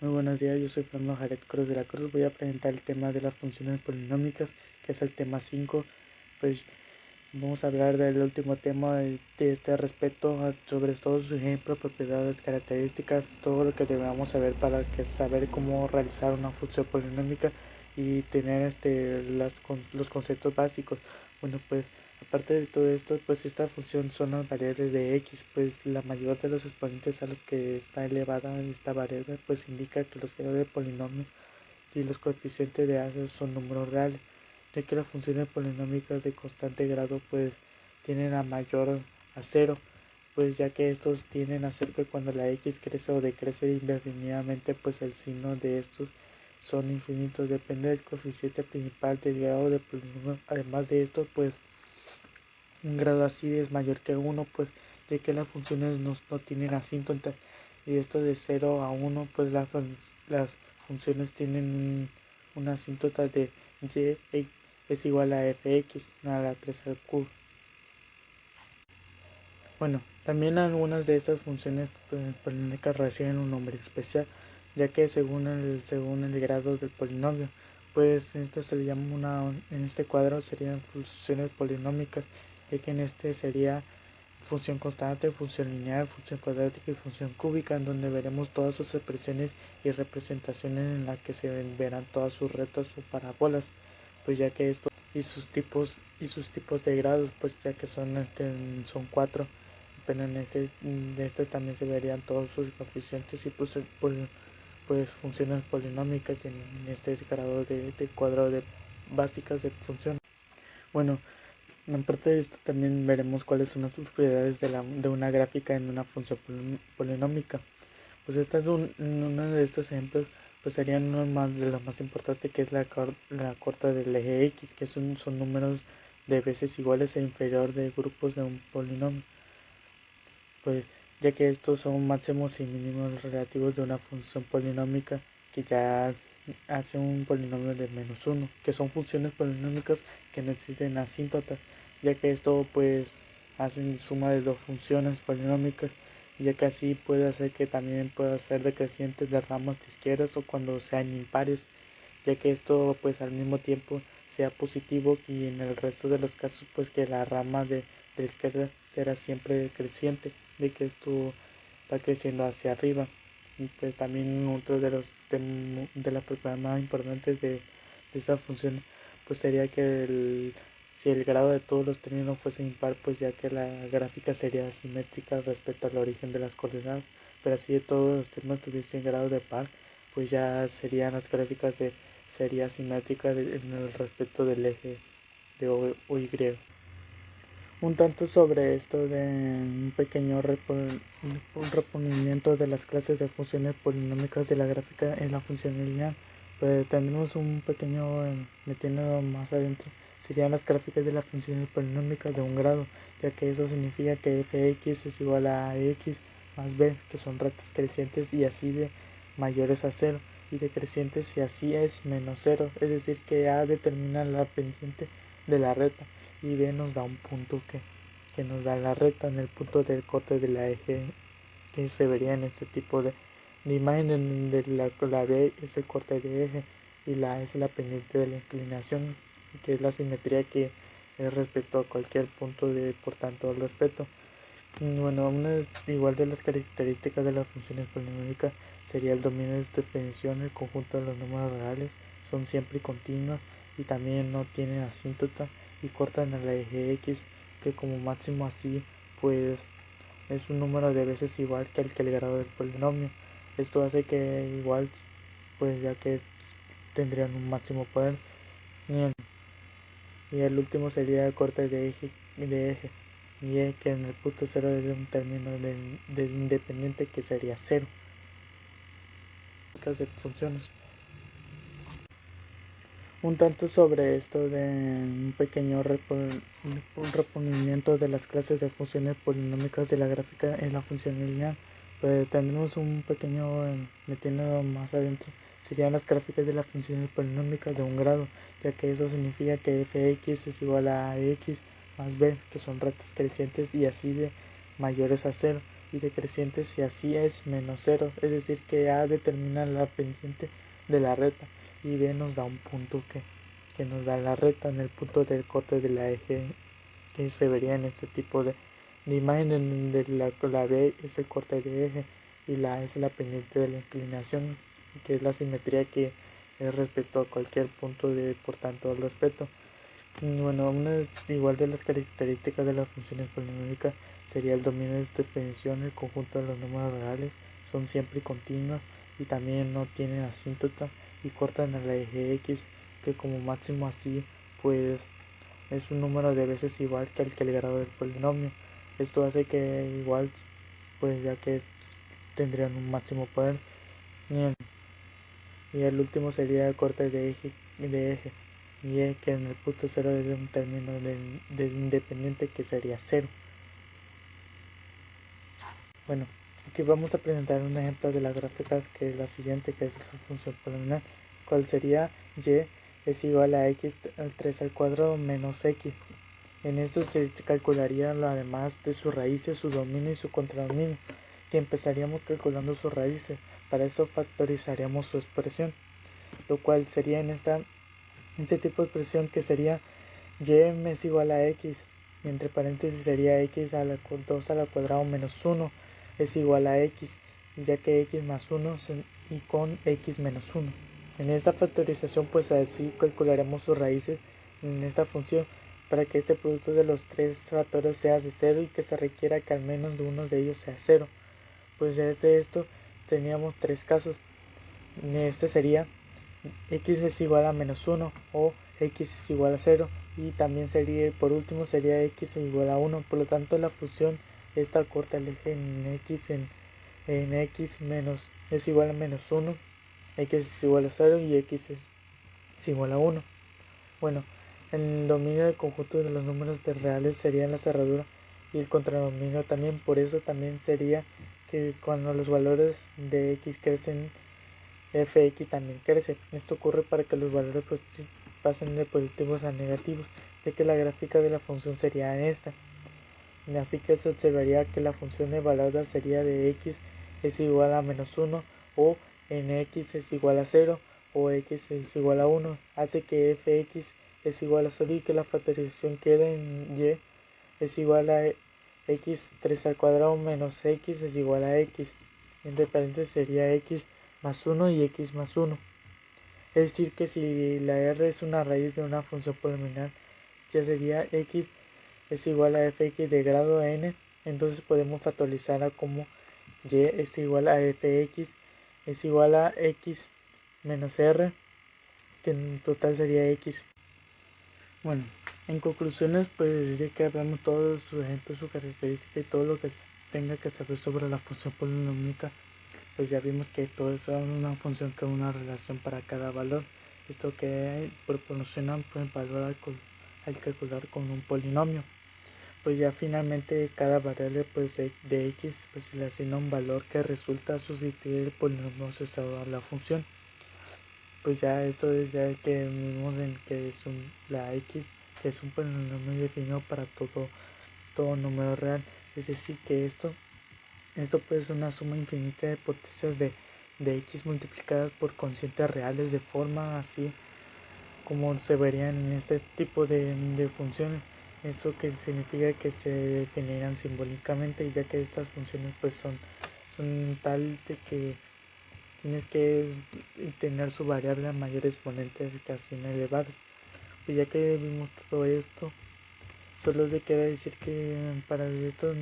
Muy buenos días, yo soy Fernando Jared Cruz de la Cruz. Voy a presentar el tema de las funciones polinómicas, que es el tema 5. Pues vamos a hablar del último tema de este respecto, sobre todo sus ejemplos, propiedades, características, todo lo que debemos saber para saber cómo realizar una función polinómica y tener los conceptos básicos. Bueno, pues aparte de todo esto, pues esta función son las variables de x, pues la mayor de los exponentes a los que está elevada esta variable, pues indica que los grados del polinomio y los coeficientes de a son números reales, ya que las funciones polinómicas de constante grado pues tienen a mayor a cero, pues ya que estos tienden a hacer que cuando la x crece o decrece indefinidamente, pues el signo de estos son infinitos, depende del coeficiente principal del grado de polinomio. Además de esto, pues un grado así es mayor que 1, pues ya que las funciones no tienen asíntota, y esto de 0 a 1, pues las funciones tienen una asíntota de y es igual a fx a la 3 al cubo. Bueno, también algunas de estas funciones polinómicas reciben un nombre especial, ya que según el grado del polinomio, pues esto se le llama en este cuadro serían funciones polinómicas, ya que en este sería función constante, función lineal, función cuadrática y función cúbica, en donde veremos todas sus expresiones y representaciones en las que se verán todas sus rectas o parábolas, pues ya que esto y sus tipos de grados, pues ya que son 4, pero en este también se verían todos sus coeficientes y pues funciones polinómicas en este grado de cuadrado de básicas de función. Bueno, aparte de esto también veremos cuáles son las propiedades de una gráfica en una función polinómica. Pues esta es uno de estos ejemplos, pues serían uno más de los más importantes, que es la corta del eje x, que son números de veces iguales e inferior de grupos de un polinomio, pues ya que estos son máximos y mínimos relativos de una función polinómica que ya hace un polinomio de -1, que son funciones polinómicas que no existen asíntotas, ya que esto pues hacen suma de dos funciones polinómicas, ya que así puede hacer que también pueda ser decrecientes de ramas de izquierdas o cuando sean impares, ya que esto pues al mismo tiempo sea positivo, y en el resto de los casos pues que la rama de la izquierda será siempre decreciente, de que esto va creciendo hacia arriba. Y pues también otro de las propiedades más importantes de esta función pues sería que si el grado de todos los términos fuese impar, pues ya que la gráfica sería asimétrica respecto al origen de las coordenadas, pero así de todos los términos tuviesen grado de par, pues ya serían las gráficas sería asimétrica en el respecto del eje de o y. Un tanto sobre esto de un pequeño reponimiento de las clases de funciones polinómicas de la gráfica en la función lineal. Pues tendremos un pequeño metiendo más adentro. Serían las gráficas de las funciones polinómicas de un grado, ya que eso significa que fx es igual a x más b, que son rectas crecientes y así de mayores a 0, y decrecientes si así es menos 0, es decir que a determina la pendiente de la recta y B nos da un punto que nos da la recta en el punto del corte de la eje, que se vería en este tipo de imagen, en donde la B es el corte de eje y la A es la pendiente de la inclinación, que es la simetría que es respecto a cualquier punto por tanto al respeto. Bueno, igual de las características de las funciones polinómicas sería el dominio de su definición. El conjunto de los números reales son siempre continuos y también no tienen asíntota y cortan el eje x, que como máximo así pues es un número de veces igual que el grado del polinomio. Esto hace que igual, pues ya que tendrían un máximo poder. Y el último sería el corte de eje y que en el punto cero es un término del independiente, que sería 0. De funciones. Un tanto sobre esto de un pequeño reponimiento de las clases de funciones polinómicas de la gráfica en la función lineal. Pues tendremos un pequeño metiendo más adentro. Serían las gráficas de las funciones polinómicas de un grado, ya que eso significa que fx es igual a x más b, que son rectas crecientes y así de mayores a 0, y decreciente si así es menos 0, es decir que A determina la pendiente de la recta y B nos da un punto que nos da la recta en el punto del corte de la eje que se vería en este tipo de imagen, en donde la B es el corte de eje y la A es la pendiente de la inclinación, que es la simetría que es respecto a cualquier punto de por tanto al respeto. Bueno, igual de las características de las funciones polinómicas sería el dominio de esta definición. El conjunto de los números reales son siempre continuos y también no tienen asíntota y cortan al eje X, que como máximo así pues es un número de veces igual que el grado del polinomio. Esto hace que igual pues ya que tendrían un máximo poder. Y el último sería el corte de eje y que en el punto 0 es un término de independiente que sería 0. Bueno, aquí vamos a presentar un ejemplo de la gráfica, que es la siguiente, que es su función polinomial, cual sería y es igual a x al 3 al cuadrado menos x. En esto se calcularía además de sus raíces, su dominio y su contradominio, que empezaríamos calculando sus raíces. Para eso factorizaríamos su expresión, lo cual sería en este tipo de expresión que sería y es igual a x, y entre paréntesis sería x a la 2 a la cuadrado menos 1 es igual a x, ya que x más 1 y con x menos 1. En esta factorización pues así calcularemos sus raíces en esta función para que este producto de los tres factores sea de 0 y que se requiera que al menos uno de ellos sea 0. Pues de esto teníamos tres casos. Este sería x es igual a menos 1 o x es igual a 0, y también sería, por último sería x es igual a 1. Por lo tanto la función esta corta el eje en x menos es igual a menos 1, x es igual a 0 y x es igual a 1. Bueno, el dominio del conjunto de los números reales sería la cerradura y el contradominio también. Por eso también sería que cuando los valores de x crecen, fx también crece. Esto ocurre para que los valores pasen de positivos a negativos, ya que la gráfica de la función sería esta. Así que se observaría que la función evaluada sería de x es igual a menos 1 o en x es igual a 0 o x es igual a 1. Hace que fx es igual a 0 y que la factorización quede en y es igual a x 3 al cuadrado menos x es igual a x. Entre paréntesis sería x más 1 y x más 1. Es decir que si la r es una raíz de una función polinomial, ya sería x es igual a fx de grado n. Entonces podemos factorizarla como y es igual a fx es igual a x menos r, que en total sería x. Bueno, en conclusiones, pues ya que hablamos todos sus ejemplos, su característica y todo lo que tenga que saber sobre la función polinómica, pues ya vimos que todo eso es una función que una relación para cada valor. Esto que proporcionan pues valor al calcular con un polinomio. Pues ya finalmente cada variable pues de x pues se le asigna un valor que resulta sustituir el polinomio asociado a la función. Pues ya esto es ya que vimos en que es la x, que es un polinomio definido para todo número real. Es decir que esto pues es una suma infinita de potencias de x multiplicadas por cocientes reales, de forma así como se verían en este tipo de funciones. Eso que significa que se definirán simbólicamente, ya que estas funciones pues son tal de que tienes que tener su variable a mayor exponente casi elevados. Pues ya que vimos todo esto, solo le queda decir que para esto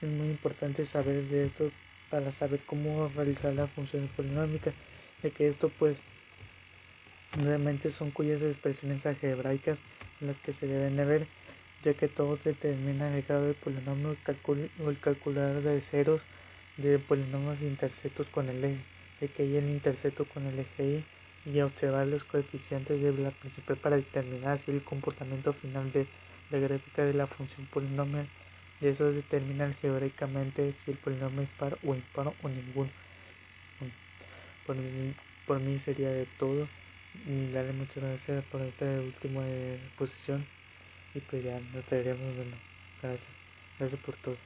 es muy importante saber de esto para saber cómo realizar las funciones polinómicas, de que esto pues realmente son cuyas expresiones algebraicas en las que se deben de ver, ya que todo determina el grado del polinomio o el calculador de ceros de polinomios intersectos con el eje, de que hay el intersecto con el eje y observar los coeficientes de la principal para determinar así el comportamiento final de la gráfica de la función polinomial, y eso determina algebraicamente si el polinomio es par o impar o ninguno. Por mí sería de todo, y darle muchas gracias por esta última exposición, y pues ya nos estaríamos viendo. Gracias por todo.